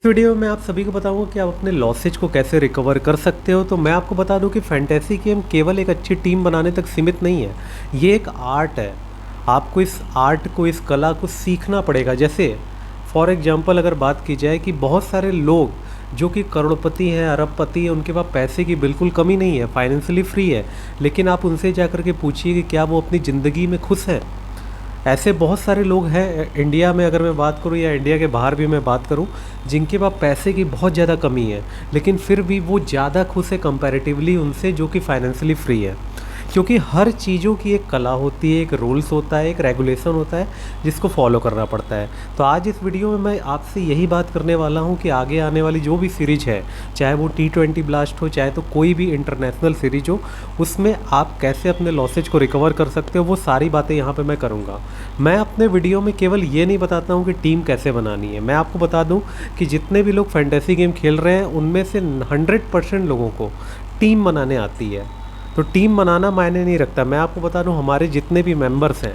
Video में आप सभी को बताऊंगा कि आप अपने लॉसेज को कैसे रिकवर कर सकते हो। तो मैं आपको बता दूं कि फैंटेसी गेम केवल एक अच्छी टीम बनाने तक सीमित नहीं है, ये एक आर्ट है। आपको इस आर्ट को, इस कला को सीखना पड़ेगा। जैसे फॉर एग्जांपल अगर बात की जाए कि बहुत सारे लोग जो कि करोड़पति हैं, अरबपति हैं, उनके पास पैसे की बिल्कुल कमी नहीं है, फाइनेंशियली फ्री है, लेकिन आप उनसे जाकर के पूछिए कि क्या वो अपनी ज़िंदगी में खुश हैं। ऐसे बहुत सारे लोग हैं इंडिया में, अगर मैं बात करूं या इंडिया के बाहर भी मैं बात करूं, जिनके पास पैसे की बहुत ज़्यादा कमी है, लेकिन फिर भी वो ज़्यादा खुश है कंपैरेटिवली उनसे जो कि फाइनेंशियली फ्री है। क्योंकि हर चीज़ों की एक कला होती है, एक रूल्स होता है, एक रेगुलेशन होता है जिसको फॉलो करना पड़ता है। तो आज इस वीडियो में मैं आपसे यही बात करने वाला हूँ कि आगे आने वाली जो भी सीरीज है, चाहे वो T20 ब्लास्ट हो, चाहे तो कोई भी इंटरनेशनल सीरीज हो, उसमें आप कैसे अपने लॉसेज को रिकवर कर सकते हो, वो सारी बातें यहाँ पे मैं करूँगा। मैं अपने वीडियो में केवल ये नहीं बताता हूँ कि टीम कैसे बनानी है, मैं आपको बता दूँ कि जितने भी लोग फैंटेसी गेम खेल रहे हैं उनमें से 100% लोगों को टीम बनाने आती है। तो टीम बनाना मायने नहीं रखता। मैं आपको बता दूं, हमारे जितने भी मेंबर्स हैं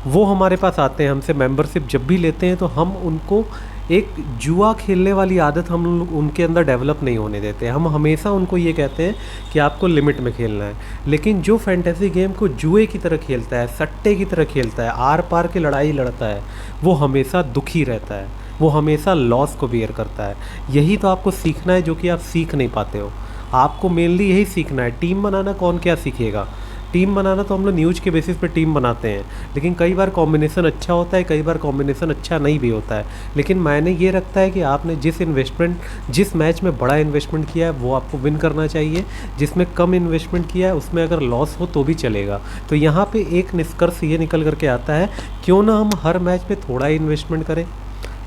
वो हमारे पास आते हैं, हमसे मेंबरशिप जब भी लेते हैं तो हम उनको एक जुआ खेलने वाली आदत हम लोग उनके अंदर डेवलप नहीं होने देते। हम हमेशा उनको ये कहते हैं कि आपको लिमिट में खेलना है। लेकिन जो फैंटेसी गेम को जुए की तरह खेलता है, सट्टे की तरह खेलता है, आर पार की लड़ाई लड़ता है, वो हमेशा दुखी रहता है, वो हमेशा लॉस को बियर करता है। यही तो आपको सीखना है जो कि आप सीख नहीं पाते हो। आपको मेनली यही सीखना है। टीम बनाना कौन क्या सीखेगा? टीम बनाना तो हम लोग न्यूज़ के बेसिस पे टीम बनाते हैं, लेकिन कई बार कॉम्बिनेशन अच्छा होता है, कई बार कॉम्बिनेशन अच्छा नहीं भी होता है। लेकिन मायने ये रखता है कि आपने जिस मैच में बड़ा इन्वेस्टमेंट किया है वो आपको विन करना चाहिए। जिसमें कम इन्वेस्टमेंट किया है उसमें अगर लॉस हो तो भी चलेगा। तो यहाँ पे एक निष्कर्ष ये निकल करके आता है, क्यों ना हम हर मैच में थोड़ा ही इन्वेस्टमेंट करें,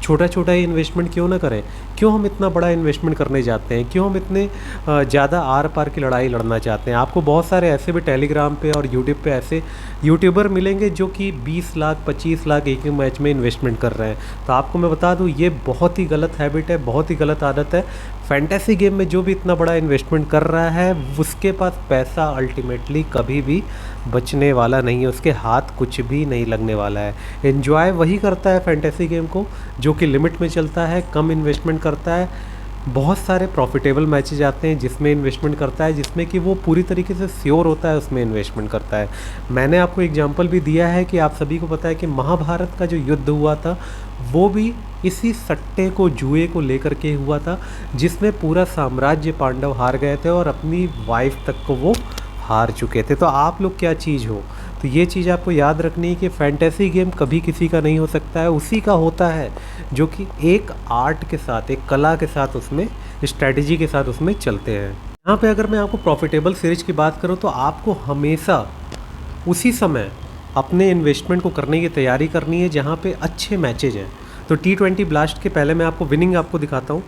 छोटा छोटा ही इन्वेस्टमेंट क्यों ना करें। क्यों हम इतना बड़ा इन्वेस्टमेंट करने जाते हैं? क्यों हम इतने ज़्यादा आर पार की लड़ाई लड़ना चाहते हैं? आपको बहुत सारे ऐसे भी टेलीग्राम पे और यूट्यूब पे ऐसे यूट्यूबर मिलेंगे जो कि 20 लाख 25 लाख एक ही मैच में इन्वेस्टमेंट कर रहे हैं। तो आपको मैं बता दूं, ये बहुत ही गलत हैबिट है, बहुत ही गलत आदत है। फैंटेसी गेम में जो भी इतना बड़ा इन्वेस्टमेंट कर रहा है उसके पास पैसा अल्टीमेटली कभी भी बचने वाला नहीं है, उसके हाथ कुछ भी नहीं लगने वाला है। एन्जॉय वही करता है फैंटेसी गेम को जो कि लिमिट में चलता है, कम इन्वेस्टमेंट करता है। बहुत सारे प्रॉफिटेबल मैचेज आते हैं जिसमें इन्वेस्टमेंट करता है, जिसमें कि वो पूरी तरीके से श्योर होता है उसमें इन्वेस्टमेंट करता है। मैंने आपको एग्जांपल भी दिया है कि आप सभी को पता है कि महाभारत का जो युद्ध हुआ था वो भी इसी सट्टे को, जुए को लेकर के हुआ था, जिसमें पूरा साम्राज्य पांडव हार गए थे और अपनी वाइफ तक को वो हार चुके थे। तो आप लोग क्या चीज़ हो? तो ये चीज़ आपको याद रखनी है कि फैंटेसी गेम कभी किसी का नहीं हो सकता है, उसी का होता है जो कि एक आर्ट के साथ, एक कला के साथ, उसमें स्ट्रैटेजी के साथ उसमें चलते हैं। यहाँ पे अगर मैं आपको प्रॉफिटेबल सीरीज की बात करूँ तो आपको हमेशा उसी समय अपने इन्वेस्टमेंट को करने की तैयारी करनी है जहाँ पे अच्छे मैचेज हैं। तो T20 ब्लास्ट के पहले मैं आपको विनिंग आपको दिखाता हूँ।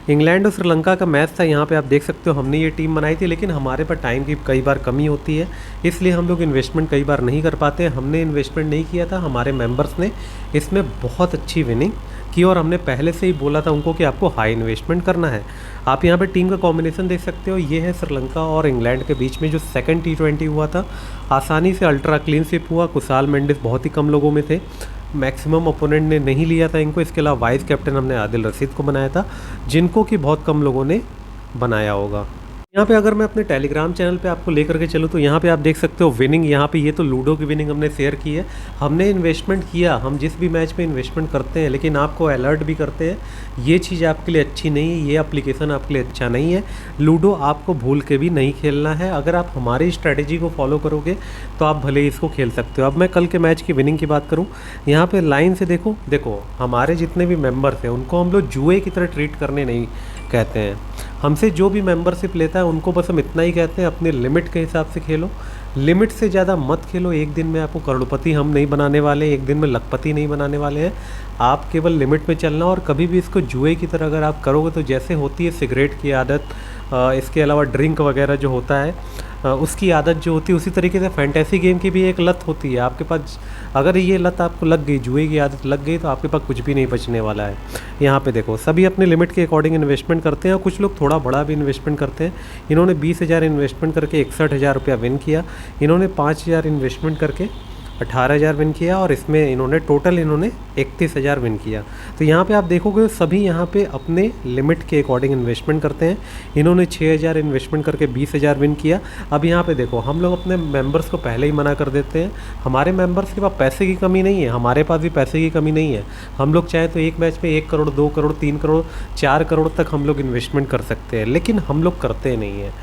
इंग्लैंड और श्रीलंका का मैच था, यहाँ पे आप देख सकते हो हमने ये टीम बनाई थी, लेकिन हमारे पास टाइम की कई बार कमी होती है, इसलिए हम लोग इन्वेस्टमेंट कई बार नहीं कर पाते। हमने इन्वेस्टमेंट नहीं किया था, हमारे मेंबर्स ने इसमें बहुत अच्छी विनिंग की और हमने पहले से ही बोला था उनको कि आपको हाई इन्वेस्टमेंट करना है। आप यहाँ पे टीम का कॉम्बिनेशन देख सकते हो, ये है श्रीलंका और इंग्लैंड के बीच में जो सेकंड T20 हुआ था। आसानी से अल्ट्रा क्लीन स्वीप हुआ। कुशाल मेंडिस बहुत ही कम लोगों में थे, मैक्सिमम ओपोनेंट ने नहीं लिया था इनको। इसके अलावा वाइस कैप्टन हमने आदिल रशीद को बनाया था, जिनको कि बहुत कम लोगों ने बनाया होगा। यहाँ पे अगर मैं अपने टेलीग्राम चैनल पे आपको लेकर के चलूँ तो यहाँ पे आप देख सकते हो विनिंग। यहाँ पे ये तो लूडो की विनिंग हमने शेयर की है। हमने इन्वेस्टमेंट किया, हम जिस भी मैच में इन्वेस्टमेंट करते हैं, लेकिन आपको अलर्ट भी करते हैं ये चीज़ आपके लिए अच्छी नहीं है, ये एप्लीकेशन आपके लिए अच्छा नहीं है। लूडो आपको भूल के भी नहीं खेलना है। अगर आप हमारी स्ट्रैटेजी को फॉलो करोगे तो आप भले ही इसको खेल सकते हो। अब मैं कल के मैच की विनिंग की बात करूँ, यहाँ पर लाइन से देखो हमारे जितने भी मेम्बर्स हैं उनको हम लोग जुए की तरह ट्रीट करने नहीं कहते हैं। हमसे जो भी मेंबरशिप लेता है उनको बस हम इतना ही कहते हैं, अपने लिमिट के हिसाब से खेलो, लिमिट से ज़्यादा मत खेलो। एक दिन में आपको करोड़पति हम नहीं बनाने वाले, एक दिन में लखपति नहीं बनाने वाले हैं। आप केवल लिमिट में चलना, और कभी भी इसको जुए की तरह अगर आप करोगे तो जैसे होती है सिगरेट की आदत, इसके अलावा ड्रिंक वगैरह जो होता है उसकी आदत जो होती है, उसी तरीके से फैंटेसी गेम की भी एक लत होती है। आपके पास अगर ये लत आपको लग गई, जुए की आदत लग गई, तो आपके पास कुछ भी नहीं बचने वाला है। यहाँ पे देखो सभी अपने लिमिट के अकॉर्डिंग इन्वेस्टमेंट करते हैं और कुछ लोग थोड़ा बड़ा भी इन्वेस्टमेंट करते हैं। इन्होंने 20,000 इन्वेस्टमेंट करके 61,000 रुपया विन किया। इन्होंने 5,000 इन्वेस्टमेंट करके 18,000 विन किया और इसमें इन्होंने टोटल 31,000 विन किया। तो यहाँ पे आप देखोगे सभी यहाँ पे अपने लिमिट के अकॉर्डिंग इन्वेस्टमेंट करते हैं। इन्होंने 6,000 इन्वेस्टमेंट करके 20,000 विन किया। अब यहाँ पे देखो हम लोग अपने मेंबर्स को पहले ही मना कर देते हैं। हमारे मेंबर्स के पास पैसे की कमी नहीं है, हमारे पास भी पैसे की कमी नहीं है। हम लोग चाहे तो एक मैच में 1 करोड़, 2 करोड़, 3 करोड़, 4 करोड़ तक हम लोग इन्वेस्टमेंट कर सकते हैं, लेकिन हम लोग करते नहीं हैं।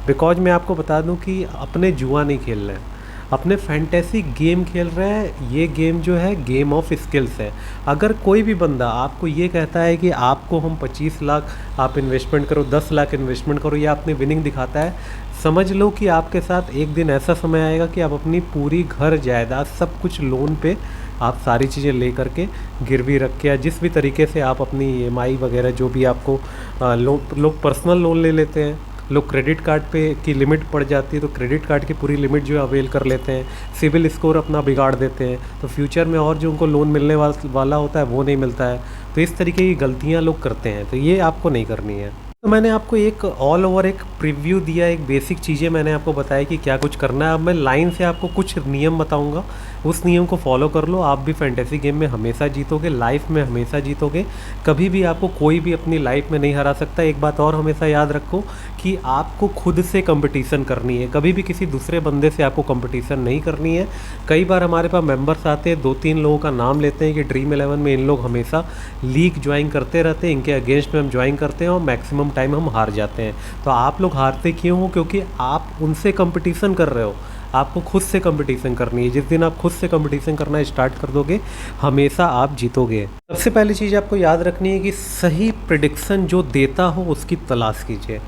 बिकॉज मैं आपको बता दूं कि अपने जुआ नहीं खेल रहे हैं, अपने फैंटेसी गेम खेल रहे हैं। ये गेम जो है गेम ऑफ स्किल्स है। अगर कोई भी बंदा आपको ये कहता है कि आपको हम 25 लाख आप इन्वेस्टमेंट करो, 10 लाख इन्वेस्टमेंट करो, या अपनी विनिंग दिखाता है, समझ लो कि आपके साथ एक दिन ऐसा समय आएगा कि आप अपनी पूरी घर जायदाद सब कुछ लोन पे आप सारी चीज़ें ले करके गिरवी रख के, या जिस भी तरीके से आप अपनी EMI वगैरह जो भी आपको लोग पर्सनल लोन ले लेते हैं, लोग क्रेडिट कार्ड पे की लिमिट पड़ जाती है तो क्रेडिट कार्ड की पूरी लिमिट जो है अवेल कर लेते हैं, सिविल स्कोर अपना बिगाड़ देते हैं, तो फ्यूचर में और जो उनको लोन मिलने वाला होता है वो नहीं मिलता है। तो इस तरीके की गलतियां लोग करते हैं, तो ये आपको नहीं करनी है। तो मैंने आपको एक ऑल ओवर एक प्रीव्यू दिया, एक बेसिक चीज़ें मैंने आपको बताया कि क्या कुछ करना है। अब मैं लाइन से आपको कुछ नियम बताऊंगा, उस नियम को फॉलो कर लो, आप भी फैंटेसी गेम में हमेशा जीतोगे, लाइफ में हमेशा जीतोगे। कभी भी आपको कोई भी अपनी लाइफ में नहीं हरा सकता। एक बात और हमेशा याद रखो कि आपको खुद से कंपटीशन करनी है, कभी भी किसी दूसरे बंदे से आपको कंपटीशन नहीं करनी है। कई बार हमारे पास मेंबर्स आते हैं, 2-3 लोगों का नाम लेते हैं कि ड्रीम 11 में इन लोग हमेशा लीग ज्वाइन करते रहते हैं, इनके अगेंस्ट में हम ज्वाइन करते हैं और मैक्सिमम टाइम हम हार जाते हैं। तो आप लोग हारते क्यों हो? क्योंकि आप उनसे कंपटीशन कर रहे हो। आपको खुद से कंपटीशन करनी है। जिस दिन आप खुद से कंपटीशन करना स्टार्ट कर दोगे, हमेशा आप जीतोगे। सबसे पहली चीज़ आपको याद रखनी है कि सही प्रेडिक्शन जो देता हो उसकी तलाश कीजिए।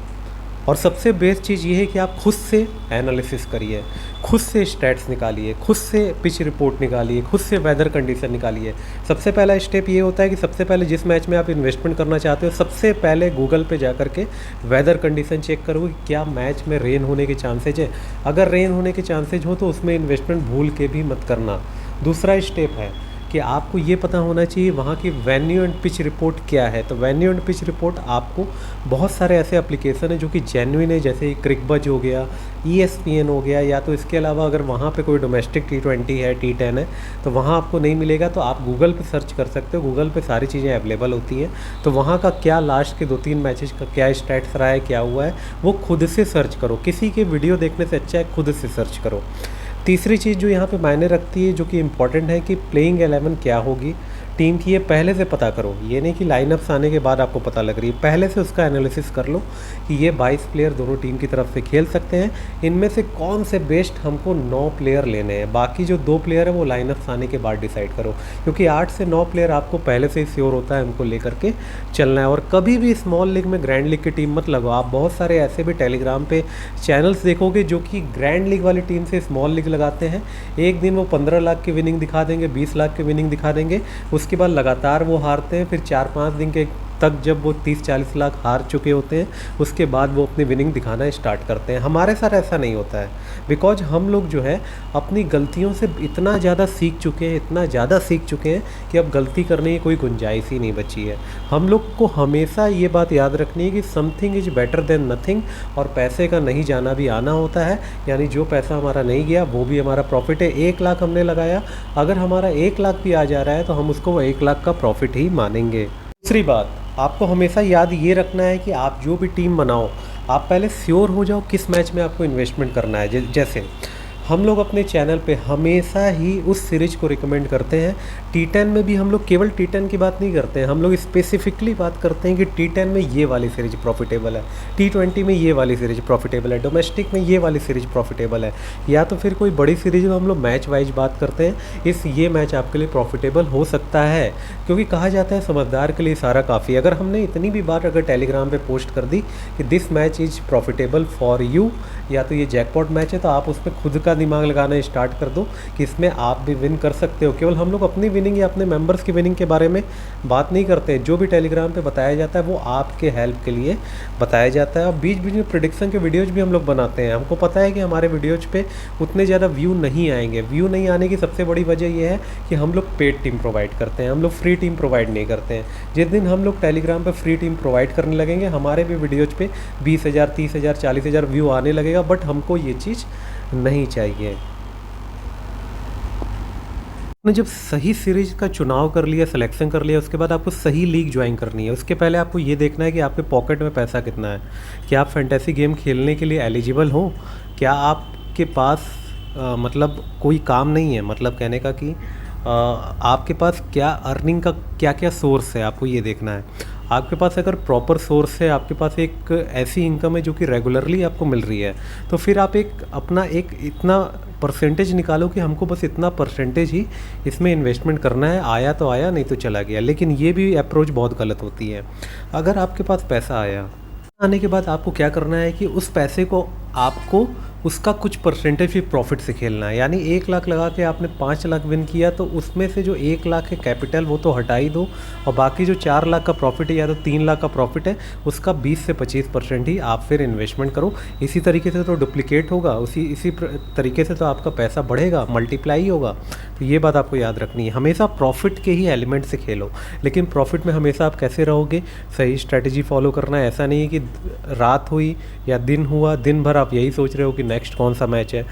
और सबसे बेस्ट चीज़ ये है कि आप खुद से एनालिसिस करिए, खुद से स्टैट्स निकालिए, खुद से पिच रिपोर्ट निकालिए, खुद से वेदर कंडीशन निकालिए। सबसे पहला स्टेप ये होता है कि सबसे पहले जिस मैच में आप इन्वेस्टमेंट करना चाहते हो, सबसे पहले गूगल पे जा करके वेदर कंडीशन चेक करो कि क्या मैच में रेन होने के चांसेज है। अगर रेन होने के चांसेज हो तो उसमें इन्वेस्टमेंट भूल के भी मत करना। दूसरा स्टेप है कि आपको ये पता होना चाहिए वहाँ की वेन्यू एंड पिच रिपोर्ट क्या है। तो वेन्यू एंड पिच रिपोर्ट आपको बहुत सारे ऐसे एप्लीकेशन है जो कि जेन्युइन है, जैसे क्रिकबज हो गया, ESPN हो गया, या तो इसके अलावा अगर वहाँ पे कोई डोमेस्टिक T20 है, T10 है, तो वहाँ आपको नहीं मिलेगा तो आप गूगल पे सर्च कर सकते हो। गूगल पे सारी चीज़ें अवेलेबल होती हैं। तो वहाँ का क्या लास्ट के 2-3 मैचेस का क्या स्टैट्स रहा है, क्या हुआ है, वो खुद से सर्च करो। किसी के वीडियो देखने से अच्छा है खुद से सर्च करो। तीसरी चीज़ जो यहाँ पे मायने रखती है, जो कि इम्पॉर्टेंट है, कि प्लेइंग 11 क्या होगी टीम की, ये पहले से पता करो। ये नहीं कि लाइनअप्स आने के बाद आपको पता लग रही है, पहले से उसका एनालिसिस कर लो कि ये 22 प्लेयर दोनों टीम की तरफ से खेल सकते हैं, इनमें से कौन से बेस्ट हमको 9 प्लेयर लेने हैं। बाकी जो 2 प्लेयर है वो लाइनअप्स आने के बाद डिसाइड करो, क्योंकि 8 से 9 प्लेयर आपको पहले से ही श्योर होता है हमको लेकर के चलना है। और कभी भी स्मॉल लीग में ग्रैंड लीग की टीम मत लगाओ। आप बहुत सारे ऐसे भी टेलीग्राम पे चैनल्स देखोगे जो कि ग्रैंड लीग वाली टीम से स्मॉल लीग लगाते हैं। एक दिन वो 15 लाख की विनिंग दिखा देंगे, 20 लाख की विनिंग दिखा देंगे, उसके बाद लगातार वो हारते हैं। फिर 4-5 दिन के तक जब वो 30-40 लाख हार चुके होते हैं, उसके बाद वो अपनी विनिंग दिखाना स्टार्ट करते हैं। हमारे साथ ऐसा नहीं होता है, बिकॉज हम लोग जो है अपनी गलतियों से इतना ज़्यादा सीख चुके हैं, इतना ज़्यादा सीख चुके हैं कि अब गलती करने की कोई गुंजाइश ही नहीं बची है। हम लोग को हमेशा ये बात याद रखनी है कि something is better than nothing, और पैसे का नहीं जाना भी आना होता है। यानी जो पैसा हमारा नहीं गया वो भी हमारा प्रॉफिट है। 1 लाख हमने लगाया, अगर हमारा 1 लाख भी आ जा रहा है तो हम उसको 1 लाख का प्रॉफिट ही मानेंगे। दूसरी बात आपको हमेशा याद ये रखना है कि आप जो भी टीम बनाओ, आप पहले श्योर हो जाओ किस मैच में आपको इन्वेस्टमेंट करना है। जैसे हम लोग अपने चैनल पे हमेशा ही उस सीरीज को रिकमेंड करते हैं। T10 में भी हम लोग केवल T10 की बात नहीं करते हैं, हम लोग स्पेसिफिकली बात करते हैं कि T10 में ये वाली सीरीज प्रॉफिटेबल है, T20 में ये वाली सीरीज प्रॉफिटेबल है, डोमेस्टिक में ये वाली सीरीज प्रॉफिटेबल है, या तो फिर कोई बड़ी सीरीज में हम लोग मैच वाइज बात करते हैं। ये मैच आपके लिए प्रॉफिटेबल हो सकता है, क्योंकि कहा जाता है समझदार के लिए सारा काफ़ी। अगर हमने इतनी भी बार अगर टेलीग्राम पे पोस्ट कर दी कि this match is profitable for you, या तो ये जैकपॉट मैच है, तो आप उसमें खुद का दिमाग लगाना स्टार्ट कर दो कि इसमें आप भी विन कर सकते हो। केवल हम लोग अपनी विनिंग या अपने मेंबर्स की विनिंग के बारे में बात नहीं करते हैं। जो भी टेलीग्राम पे बताया जाता है वो आपके हेल्प के लिए बताया जाता है। और बीच बीच में प्रेडिक्शन के वीडियोज़ भी हम लोग बनाते हैं। हमको पता है कि हमारे वीडियोज़ पे उतने ज़्यादा व्यू नहीं आएंगे। व्यू नहीं आने की सबसे बड़ी वजह यह है कि हम लोग पेड टीम प्रोवाइड करते हैं, हम लोग फ्री टीम प्रोवाइड नहीं करते हैं। जिस दिन हम लोग टेलीग्राम पर फ्री टीम प्रोवाइड करने लगेंगे, हमारे भी वीडियोज़ पे 20,000, 30,000, 40,000 व्यू आने लगेगा। बट हमको ये चीज़ नहीं चाहिए। आपने जब सही सीरीज का चुनाव कर लिया, सिलेक्शन कर लिया, उसके बाद आपको सही लीग ज्वाइन करनी है। उसके पहले आपको ये देखना है कि आपके पॉकेट में पैसा कितना है, क्या आप फैंटेसी गेम खेलने के लिए एलिजिबल हो, क्या आपके पास मतलब कोई काम नहीं है, मतलब कहने का कि आपके पास क्या अर्निंग का क्या क्या सोर्स है, आपको ये देखना है। आपके पास अगर प्रॉपर सोर्स है, आपके पास एक ऐसी इनकम है जो कि रेगुलरली आपको मिल रही है, तो फिर आप एक अपना एक इतना परसेंटेज निकालो कि हमको बस इतना परसेंटेज ही इसमें इन्वेस्टमेंट करना है, आया तो आया, नहीं तो चला गया। लेकिन ये भी अप्रोच बहुत गलत होती है। अगर आपके पास पैसा आया, आने के बाद आपको क्या करना है कि उस पैसे को आपको उसका कुछ परसेंटेज भी प्रॉफिट से खेलना है। यानी 1 लाख लगा के आपने 5 लाख विन किया, तो उसमें से जो 1 लाख है कैपिटल वो तो हटा ही दो, और बाकी जो 4 लाख का प्रॉफिट है या तो 3 लाख का प्रॉफिट है, उसका 20 से 25% ही आप फिर इन्वेस्टमेंट करो। इसी तरीके से तो डुप्लीकेट होगा, इसी तरीके से तो आपका पैसा बढ़ेगा, मल्टीप्लाई होगा। तो ये बात आपको याद रखनी है, हमेशा प्रॉफिट के ही एलिमेंट से खेलो। लेकिन प्रॉफिट में हमेशा आप कैसे रहोगे, सही स्ट्रैटेजी फॉलो करना है। ऐसा नहीं है कि रात हुई या दिन हुआ, दिन भर आप यही सोच रहे हो कि नेक्स्ट कौन सा मैच है,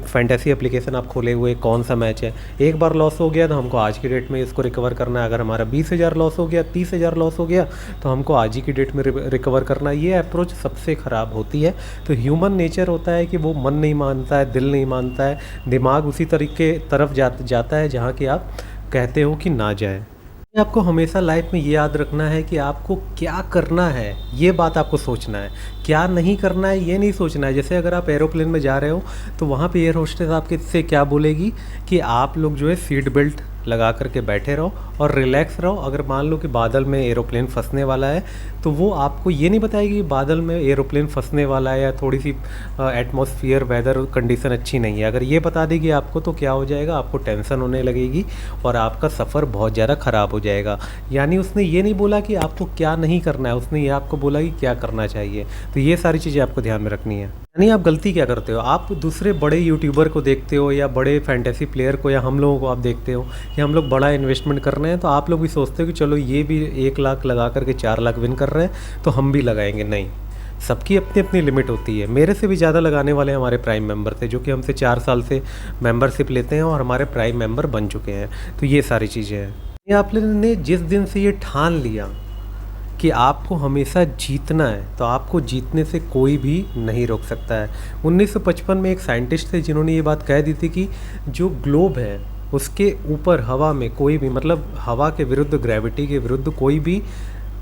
फैंटेसी एप्लीकेशन आप खोले हुए कौन सा मैच है। एक बार लॉस हो गया तो हमको आज की डेट में इसको रिकवर करना है। अगर हमारा 20,000 लॉस हो गया, 30,000 लॉस हो गया, तो हमको आज ही की डेट में रिकवर करना है। ये अप्रोच सबसे ख़राब होती है। तो ह्यूमन नेचर होता है कि वो मन नहीं मानता है, दिल नहीं मानता है, दिमाग उसी तरीके तरफ जाता है जहाँ कि आप कहते हो कि ना जाए। आपको हमेशा लाइफ में ये याद रखना है कि आपको क्या करना है, ये बात आपको सोचना है। क्या नहीं करना है ये नहीं सोचना है। जैसे अगर आप एरोप्लेन में जा रहे हो तो वहाँ पे एयर होस्टेस आपके से क्या बोलेगी कि आप लोग जो है सीट बेल्ट लगा करके बैठे रहो और रिलैक्स रहो। अगर मान लो कि बादल में एरोप्लेन फंसने वाला है, तो वो आपको ये नहीं बताएगी कि बादल में एरोप्लेन फंसने वाला है या थोड़ी सी एटमॉस्फेयर वेदर कंडीशन अच्छी नहीं है। अगर ये बता देगी आपको तो क्या हो जाएगा, आपको टेंशन होने लगेगी और आपका सफ़र बहुत ज़्यादा ख़राब हो जाएगा। यानी उसने ये नहीं बोला कि आपको क्या नहीं करना है, उसने ये आपको बोला कि क्या करना चाहिए। तो ये सारी चीज़ें आपको ध्यान में रखनी है। यानी आप गलती क्या करते हो, आप दूसरे बड़े यूट्यूबर को देखते हो या बड़े फैंटेसी प्लेयर को या हम लोगों को आप देखते हो कि हम लोग बड़ा इन्वेस्टमेंट कर रहे हैं, तो आप लोग भी सोचते हो कि चलो ये भी 1 लाख लगा करके 4 लाख विन कर रहे हैं तो हम भी लगाएंगे। नहीं, सबकी अपनी अपनी लिमिट होती है। मेरे से भी ज़्यादा लगाने वाले हमारे प्राइम मेंबर थे जो कि हमसे 4 साल से मेंबरशिप लेते हैं और हमारे प्राइम मेंबर बन चुके हैं। तो ये सारी चीज़ें हैं। ये आपने जिस दिन से ये ठान लिया कि आपको हमेशा जीतना है, तो आपको जीतने से कोई भी नहीं रोक सकता है। 1955 में एक साइंटिस्ट थे जिन्होंने ये बात कह दी थी कि जो ग्लोब है उसके ऊपर हवा में कोई भी, मतलब हवा के विरुद्ध, ग्रेविटी के विरुद्ध कोई भी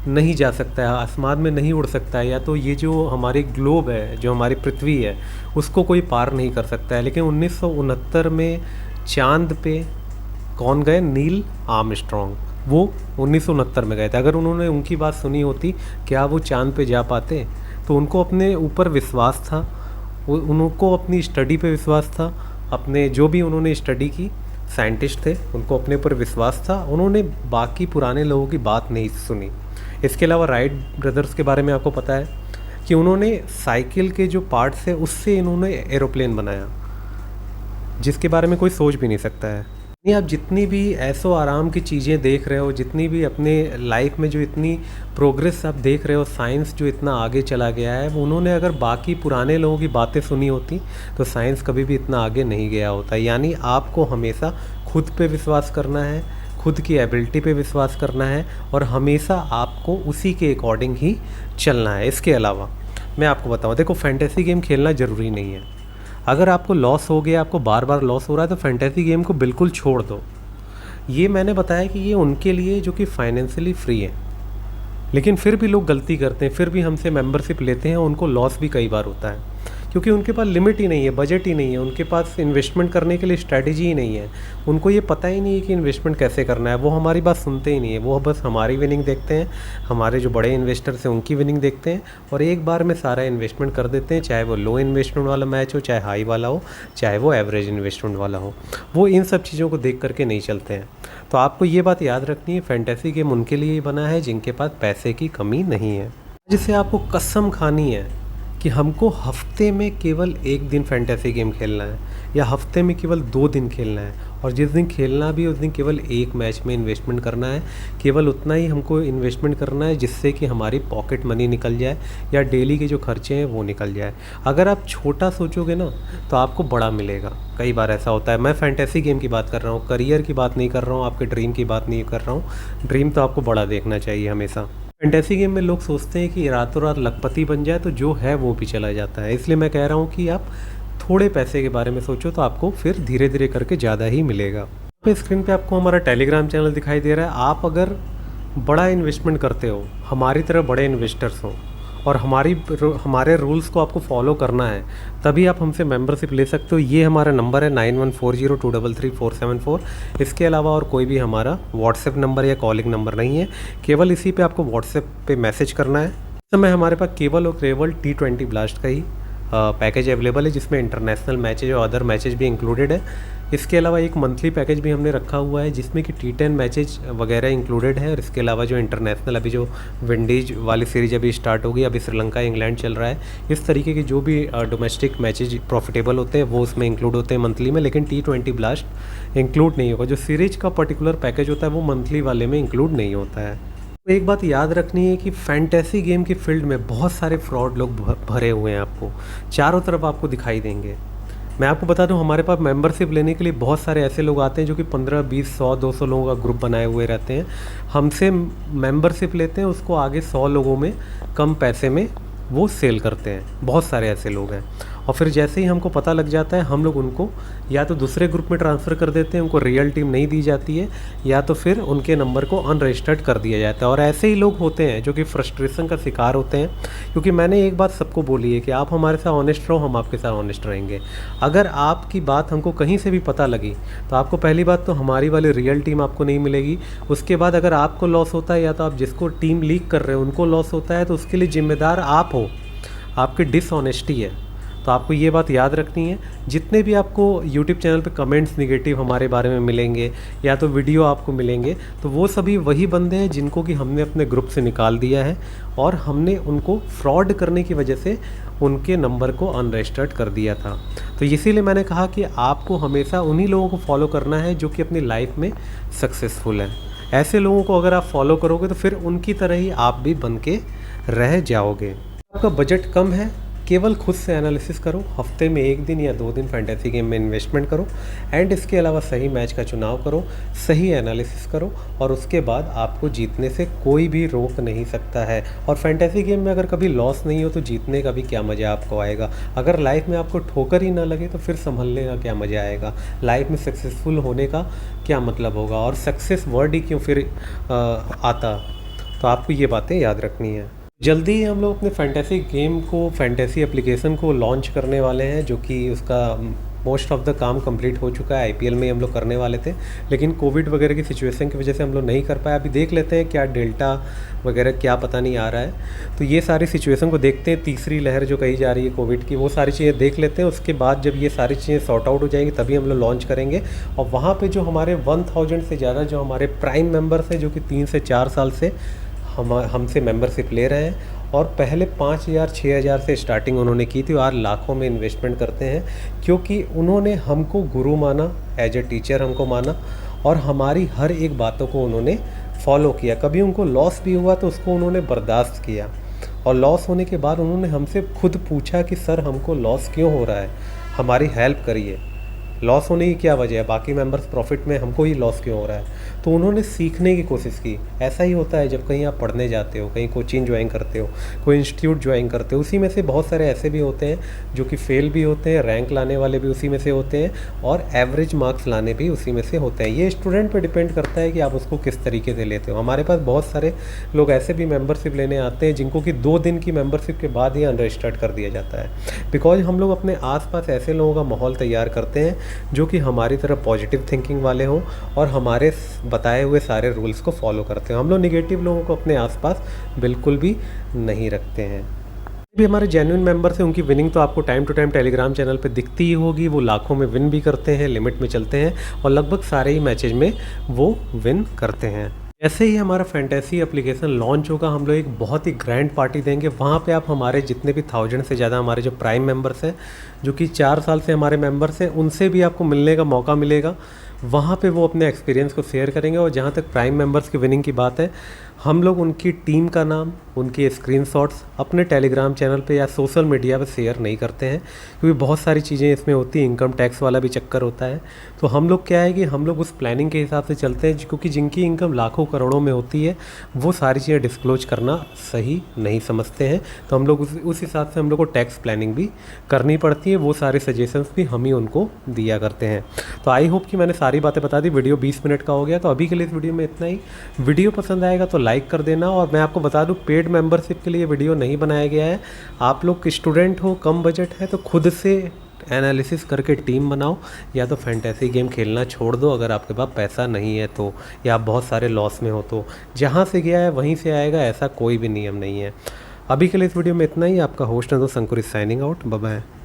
नहीं जा सकता है, आसमान में नहीं उड़ सकता है, या तो ये जो हमारी ग्लोब है, जो हमारी पृथ्वी है, उसको कोई पार नहीं कर सकता है। लेकिन 1969 में चांद पे कौन गए, नील आर्मस्ट्रॉन्ग, वो 1969 में गए थे। अगर उन्होंने उनकी बात सुनी होती, क्या वो चांद पे जा पाते? तो उनको अपने ऊपर विश्वास था, उनको अपनी स्टडी पे विश्वास था, अपने जो भी उन्होंने स्टडी की, साइंटिस्ट थे, उनको अपने ऊपर विश्वास था। उन्होंने बाकी पुराने लोगों की बात नहीं सुनी। इसके अलावा राइट ब्रदर्स के बारे में आपको पता है कि उन्होंने साइकिल के जो पार्ट्स है उससे इन्होंने एरोप्लेन बनाया, जिसके बारे में कोई सोच भी नहीं सकता है। नहीं, आप जितनी भी ऐशो आराम की चीज़ें देख रहे हो, जितनी भी अपने लाइफ में जो इतनी प्रोग्रेस आप देख रहे हो, साइंस जो इतना आगे चला गया है, वो उन्होंने अगर बाकी पुराने लोगों की बातें सुनी होती तो साइंस कभी भी इतना आगे नहीं गया होता। यानी आपको हमेशा खुद पे विश्वास करना है, खुद की एबिलिटी पे विश्वास करना है और हमेशा आपको उसी के अकॉर्डिंग ही चलना है। इसके अलावा मैं आपको बताऊँ, देखो फैंटेसी गेम खेलना ज़रूरी नहीं है। अगर आपको लॉस हो गया, आपको बार बार लॉस हो रहा है, तो फैंटेसी गेम को बिल्कुल छोड़ दो। ये मैंने बताया कि ये उनके लिए जो कि फाइनेंशियली फ्री है, लेकिन फिर भी लोग गलती करते हैं, फिर भी हमसे मेंबरशिप लेते हैं, उनको लॉस भी कई बार होता है क्योंकि उनके पास लिमिट ही नहीं है, बजट ही नहीं है, उनके पास इन्वेस्टमेंट करने के लिए स्ट्रैटेजी ही नहीं है। उनको ये पता ही नहीं है कि इन्वेस्टमेंट कैसे करना है। वो हमारी बात सुनते ही नहीं है, वो बस हमारी विनिंग देखते हैं, हमारे जो बड़े इन्वेस्टर्स हैं उनकी विनिंग देखते हैं और एक बार में सारा इन्वेस्टमेंट कर देते हैं, चाहे वो लो इन्वेस्टमेंट वाला मैच हो, चाहे हाई वाला हो, चाहे वो एवरेज इन्वेस्टमेंट वाला हो। वो इन सब चीज़ों को देख करके नहीं चलते हैं। तो आपको ये बात याद रखनी है, फैंटेसी गेम उनके लिए ही बना है जिनके पास पैसे की कमी नहीं है। जिससे आपको कसम खानी है कि हमको हफ्ते में केवल एक दिन फैंटेसी गेम खेलना है या हफ्ते में केवल 2 दिन खेलना है, और जिस दिन खेलना भी उस दिन केवल एक मैच में इन्वेस्टमेंट करना है। केवल उतना ही हमको इन्वेस्टमेंट करना है जिससे कि हमारी पॉकेट मनी निकल जाए या डेली के जो खर्चे हैं वो निकल जाए। अगर आप छोटा सोचोगे ना तो आपको बड़ा मिलेगा। कई बार ऐसा होता है, मैं फैंटेसी गेम की बात कर रहा हूँ, करियर की बात नहीं कर रहा हूँ, आपके ड्रीम की बात नहीं कर रहा हूँ। ड्रीम तो आपको बड़ा देखना चाहिए हमेशा। फैंटेसी गेम में लोग सोचते हैं कि रातों रात लखपति बन जाए तो जो है वो भी चला जाता है। इसलिए मैं कह रहा हूँ कि आप थोड़े पैसे के बारे में सोचो तो आपको फिर धीरे धीरे करके ज़्यादा ही मिलेगा। पे स्क्रीन पे आपको हमारा टेलीग्राम चैनल दिखाई दे रहा है। आप अगर बड़ा इन्वेस्टमेंट करते हो, हमारी तरह बड़े इन्वेस्टर्स हो और हमारे रूल्स को आपको फॉलो करना है, तभी आप हमसे मेंबरशिप ले सकते हो। ये हमारा नंबर है 9140233474। इसके अलावा और कोई भी हमारा व्हाट्सएप नंबर या कॉलिंग नंबर नहीं है। केवल इसी पे आपको व्हाट्सएप पे मैसेज करना है। इस समय हमारे पास केवल और केवल T20 ब्लास्ट का ही पैकेज अवेलेबल है, जिसमें इंटरनेशनल मैचेज और अदर मैचेज भी इंक्लूडेड है। इसके अलावा एक मंथली पैकेज भी हमने रखा हुआ है जिसमें कि T10 मैचेज वगैरह इंक्लूडेड है, और इसके अलावा जो इंटरनेशनल अभी जो विंडीज वाली सीरीज अभी स्टार्ट होगी, अभी श्रीलंका इंग्लैंड चल रहा है, इस तरीके के जो भी डोमेस्टिक मैचेज प्रॉफिटेबल होते हैं वो उसमें इंक्लूड होते हैं मंथली में। लेकिन T20 ब्लास्ट इंक्लूड नहीं होगा। जो सीरीज का पर्टिकुलर पैकेज होता है वो मंथली वाले में इंक्लूड नहीं होता है। तो एक बात याद रखनी है कि फैंटेसी गेम की फील्ड में बहुत सारे फ्रॉड लोग भरे हुए हैं, आपको चारों तरफ आपको दिखाई देंगे। मैं आपको बता दूं, हमारे पास मेंबरशिप लेने के लिए बहुत सारे ऐसे लोग आते हैं जो कि 15, 20, 100, 200 लोगों का ग्रुप बनाए हुए रहते हैं। हमसे मेंबरशिप लेते हैं, उसको आगे 100 लोगों में कम पैसे में वो सेल करते हैं। बहुत सारे ऐसे लोग हैं, और फिर जैसे ही हमको पता लग जाता है हम लोग उनको या तो दूसरे ग्रुप में ट्रांसफ़र कर देते हैं, उनको रियल टीम नहीं दी जाती है, या तो फिर उनके नंबर को अनरजिस्टर्ड कर दिया जाता है। और ऐसे ही लोग होते हैं जो कि फ्रस्ट्रेशन का शिकार होते हैं, क्योंकि मैंने एक बात सबको बोली है कि आप हमारे साथ ऑनेस्ट रहो, हम आपके साथ ऑनेस्ट रहेंगे। अगर आपकी बात हमको कहीं से भी पता लगी तो आपको पहली बात तो हमारी वाली रियल टीम आपको नहीं मिलेगी। उसके बाद अगर आपको लॉस होता है या तो आप जिसको टीम लीक कर रहे हो उनको लॉस होता है, तो उसके लिए जिम्मेदार आप हो, आपकी डिसऑनेस्टी है। तो आपको ये बात याद रखनी है। जितने भी आपको यूट्यूब चैनल पे कमेंट्स निगेटिव हमारे बारे में मिलेंगे या तो वीडियो आपको मिलेंगे, तो वो सभी वही बंदे हैं जिनको कि हमने अपने ग्रुप से निकाल दिया है, और हमने उनको फ्रॉड करने की वजह से उनके नंबर को अनरजिस्टर्ड कर दिया था। तो इसीलिए मैंने कहा कि आपको हमेशा उन्हीं लोगों को फॉलो करना है जो कि अपनी लाइफ में सक्सेसफुल हैं। ऐसे लोगों को अगर आप फॉलो करोगे तो फिर उनकी तरह ही आप भी बन के रह जाओगे। आपका बजट कम है, केवल खुद से एनालिसिस करो, हफ्ते में 1 दिन या 2 दिन फैंटेसी गेम में इन्वेस्टमेंट करो, एंड इसके अलावा सही मैच का चुनाव करो, सही एनालिसिस करो, और उसके बाद आपको जीतने से कोई भी रोक नहीं सकता है। और फैंटेसी गेम में अगर कभी लॉस नहीं हो तो जीतने का भी क्या मज़ा आपको आएगा। अगर लाइफ में आपको ठोकर ही ना लगे तो फिर संभलने का क्या मज़ा आएगा, लाइफ में सक्सेसफुल होने का क्या मतलब होगा, और सक्सेस वर्ड ही क्यों फिर आता। तो आपको ये बातें याद रखनी है। जल्दी ही हम लोग अपने फैंटेसी गेम को, फैंटेसी एप्लीकेशन को लॉन्च करने वाले हैं, जो कि उसका मोस्ट ऑफ द काम कंप्लीट हो चुका है। IPL में हम लोग करने वाले थे, लेकिन कोविड वगैरह की सिचुएशन की वजह से हम लोग नहीं कर पाए। अभी देख लेते हैं क्या डेल्टा वगैरह क्या पता नहीं आ रहा है, तो ये सारी सिचुएशन को देखते हैं। तीसरी लहर जो कही जा रही है कोविड की, वो सारी चीज़ें देख लेते हैं। उसके बाद जब ये सारी चीज़ें सॉर्ट आउट हो जाएंगी तभी हम लोग लॉन्च करेंगे। और वहाँ पर जो हमारे 1000 से ज़्यादा जो हमारे प्राइम मेम्बर्स हैं, जो कि 3 से 4 साल से हमसे मेंबरशिप ले रहे हैं, और पहले 5000 6000 से स्टार्टिंग उन्होंने की थी, और आज लाखों में इन्वेस्टमेंट करते हैं, क्योंकि उन्होंने हमको गुरु माना, एज ए टीचर हमको माना, और हमारी हर एक बातों को उन्होंने फॉलो किया। कभी उनको लॉस भी हुआ तो उसको उन्होंने बर्दाश्त किया, और लॉस होने के बाद उन्होंने हमसे खुद पूछा कि सर हमको लॉस क्यों हो रहा है, हमारी हेल्प करिए। लॉस होने की क्या वजह है, बाकी मेंबर्स प्रॉफिट में, हमको ही लॉस क्यों हो रहा है। तो उन्होंने सीखने की कोशिश की। ऐसा ही होता है जब कहीं आप पढ़ने जाते हो, कहीं कोचिंग ज्वाइन करते हो, कोई इंस्टीट्यूट ज्वाइन करते हो, उसी में से बहुत सारे ऐसे भी होते हैं जो कि फेल भी होते हैं, रैंक लाने वाले भी उसी में से होते हैं, और एवरेज मार्क्स लाने भी उसी में से होते हैं। ये स्टूडेंट पर डिपेंड करता है कि आप उसको किस तरीके से लेते हो। हमारे पास बहुत सारे लोग ऐसे भी मेंबरशिप लेने आते हैं जिनको कि 2 दिन की मेंबरशिप के बाद ही अनरजिस्टर्ड कर दिया जाता है, बिकॉज हम लोग अपने आसपास ऐसे लोगों का माहौल तैयार करते हैं जो कि हमारी तरह पॉजिटिव थिंकिंग वाले हों और हमारे बताए हुए सारे रूल्स को फॉलो करते हैं। हम लोग निगेटिव लोगों को अपने आसपास बिल्कुल भी नहीं रखते हैं। भी हमारे जेन्युइन मेंबर्स हैं, उनकी विनिंग तो आपको time to time telegram channel पे दिखती ही होगी। वो लाखों में विन भी करते हैं, लिमिट में चलते हैं, और लगभग सारे ही मैचेज में वो विन करते हैं। जैसे ही हमारा फैंटेसी एप्लीकेशन लॉन्च होगा, हम लोग एक बहुत ही ग्रैंड पार्टी देंगे। वहाँ पे आप हमारे जितने भी 1000 से ज़्यादा हमारे जो प्राइम मेंबर्स हैं, जो कि 4 साल से हमारे मेंबर्स हैं, उनसे भी आपको मिलने का मौका मिलेगा। वहाँ पे वो अपने एक्सपीरियंस को शेयर करेंगे। और जहाँ तक प्राइम मेंबर्स की विनिंग की बात है, हम लोग उनकी टीम का नाम, उनके स्क्रीनशॉट्स अपने टेलीग्राम चैनल पे या सोशल मीडिया पे शेयर नहीं करते हैं, क्योंकि बहुत सारी चीज़ें इसमें होती हैं, इनकम टैक्स वाला भी चक्कर होता है। तो हम लोग क्या है कि हम लोग उस प्लानिंग के हिसाब से चलते हैं, क्योंकि जिनकी इनकम लाखों करोड़ों में होती है, वो सारी चीज़ें डिस्क्लोज करना सही नहीं समझते हैं। तो हम लोग उस हिसाब से हम लोग को टैक्स प्लानिंग भी करनी पड़ती है। वो सारे सजेशंस भी हम ही उनको दिया करते हैं। तो आई होप कि मैंने सारी बातें बता दी। वीडियो 20 मिनट का हो गया, तो अभी के लिए इस वीडियो में इतना ही। वीडियो पसंद आएगा तो लाइक कर देना। और मैं आपको बता दूं, पेड मेंबरशिप के लिए वीडियो नहीं बनाया गया है। आप लोग स्टूडेंट हो, कम बजट है, तो खुद से एनालिसिस करके टीम बनाओ, या तो फैंटेसी गेम खेलना छोड़ दो अगर आपके पास पैसा नहीं है तो, या आप बहुत सारे लॉस में हो तो। जहाँ से गया है वहीं से आएगा, ऐसा कोई भी नियम नहीं है। अभी के लिए इस वीडियो में इतना ही। आपका होस्ट है तो Shankur is signing out. Bye bye.